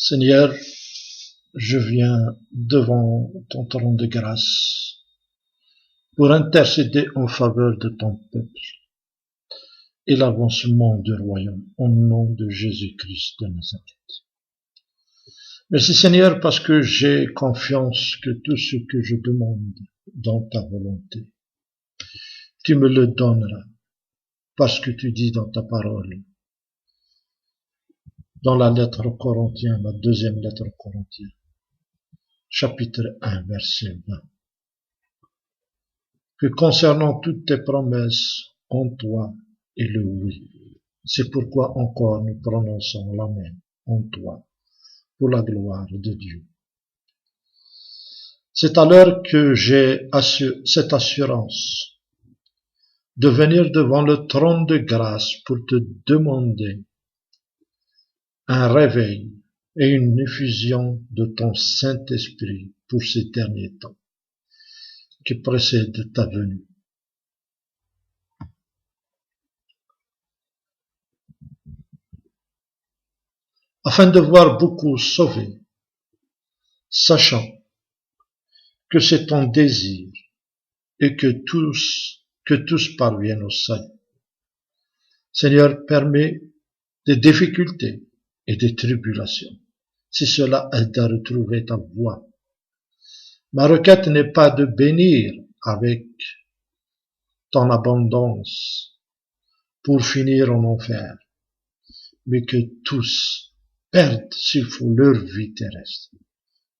Seigneur, je viens devant ton trône de grâce pour intercéder en faveur de ton peuple et l'avancement du royaume au nom de Jésus-Christ de Nazareth. Merci Seigneur parce que j'ai confiance que tout ce que je demande dans ta volonté, tu me le donneras parce que tu dis dans ta parole, dans la lettre aux Corinthiens, ma deuxième lettre aux Corinthiens, chapitre 1, verset 20, que concernant toutes tes promesses, en toi est le oui. C'est pourquoi encore nous prononçons l'amen en toi, pour la gloire de Dieu. C'est alors que j'ai cette assurance de venir devant le trône de grâce pour te demander un réveil et une effusion de ton Saint-Esprit pour ces derniers temps qui précèdent ta venue. Afin de voir beaucoup sauvés, sachant que c'est ton désir et que tous parviennent au salut. Seigneur, permets des difficultés et des tribulations, si cela aide à retrouver ta voie. Ma requête n'est pas de bénir avec ton abondance pour finir en enfer, mais que tous perdent s'il faut leur vie terrestre,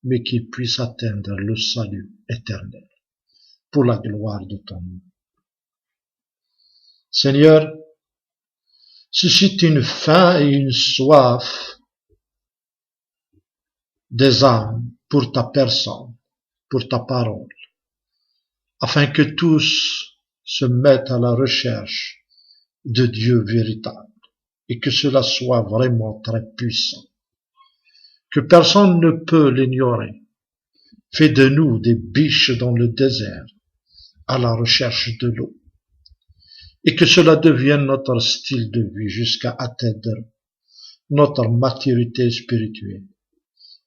mais qu'ils puissent atteindre le salut éternel pour la gloire de ton nom. Seigneur, suscite une faim et une soif des âmes pour ta personne, pour ta parole, afin que tous se mettent à la recherche de Dieu véritable et que cela soit vraiment très puissant, que personne ne peut l'ignorer. Fais de nous des biches dans le désert à la recherche de l'eau et que cela devienne notre style de vie jusqu'à atteindre notre maturité spirituelle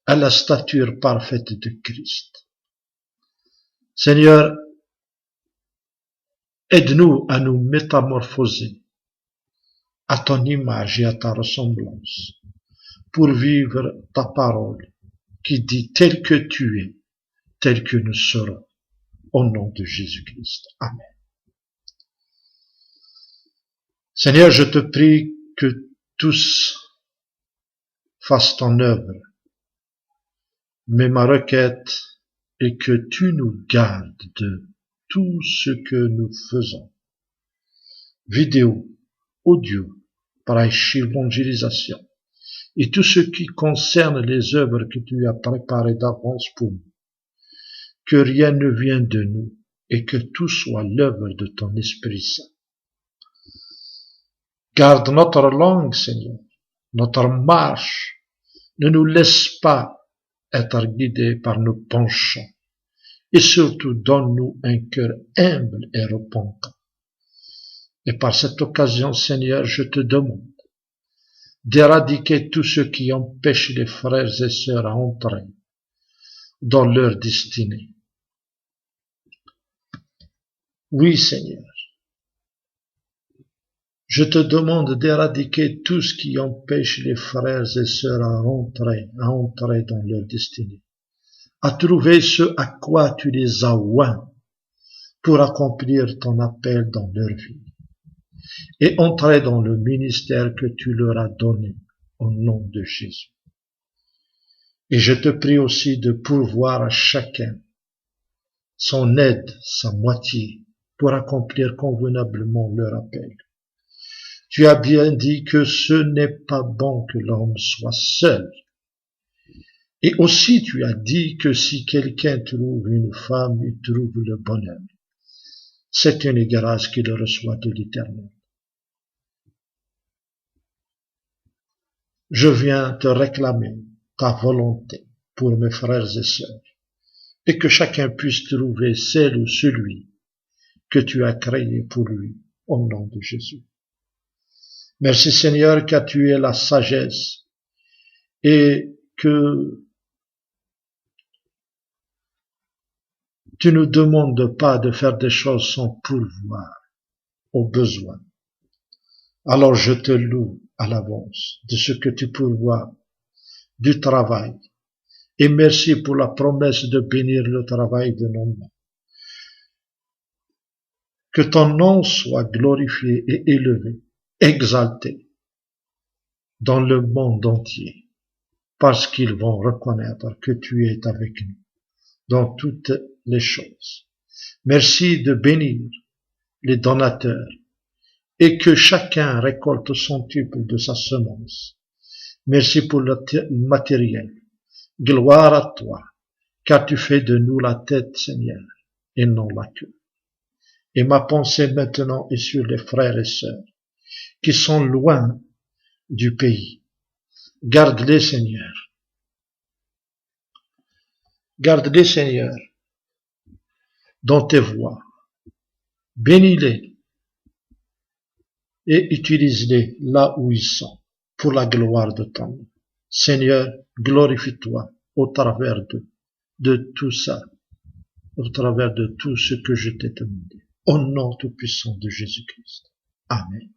à la stature parfaite de Christ. Seigneur, aide-nous à nous métamorphoser à ton image et à ta ressemblance pour vivre ta parole qui dit tel que tu es, tel que nous serons, au nom de Jésus-Christ. Amen. Seigneur, je te prie que tous fassent ton œuvre, mais ma requête est que tu nous gardes de tout ce que nous faisons. Vidéo, audio, prêche, évangélisation, et tout ce qui concerne les œuvres que tu as préparées d'avance pour nous. Que rien ne vienne de nous et que tout soit l'œuvre de ton Esprit Saint. Garde notre langue, Seigneur, notre marche. Ne nous laisse pas être guidés par nos penchants. Et surtout, donne-nous un cœur humble et repentant. Et par cette occasion, Seigneur, je te demande d'éradiquer tout ce qui empêche les frères et sœurs à entrer dans leur destinée. Oui, Seigneur, je te demande d'éradiquer tout ce qui empêche les frères et sœurs à entrer dans leur destinée, à trouver ce à quoi tu les as oints pour accomplir ton appel dans leur vie et entrer dans le ministère que tu leur as donné au nom de Jésus. Et je te prie aussi de pourvoir à chacun son aide, sa moitié, pour accomplir convenablement leur appel. Tu as bien dit que ce n'est pas bon que l'homme soit seul. Et aussi tu as dit que si quelqu'un trouve une femme, il trouve le bonheur. C'est une grâce qu'il reçoit de l'Éternel. Je viens te réclamer ta volonté pour mes frères et sœurs, et que chacun puisse trouver celle ou celui que tu as créé pour lui, au nom de Jésus. Merci Seigneur, car tu es la sagesse, et que tu ne demandes pas de faire des choses sans pourvoir aux besoins. Alors je te loue à l'avance de ce que tu pourvois du travail. Et merci pour la promesse de bénir le travail de nos mains. Que ton nom soit glorifié et élevé, exalté dans le monde entier, parce qu'ils vont reconnaître que tu es avec nous dans toutes les choses. Merci de bénir les donateurs et que chacun récolte son tuple de sa semence. Merci pour le matériel. Gloire à toi, car tu fais de nous la tête, Seigneur, et non la queue. Et ma pensée maintenant est sur les frères et sœurs qui sont loin du pays. Garde-les, Seigneur. Garde-les, Seigneur, dans tes voies. Bénis-les et utilise-les là où ils sont pour la gloire de ton nom. Seigneur, glorifie-toi au travers de tout ça, au travers de tout ce que je t'ai demandé. Au nom tout puissant de Jésus-Christ. Amen.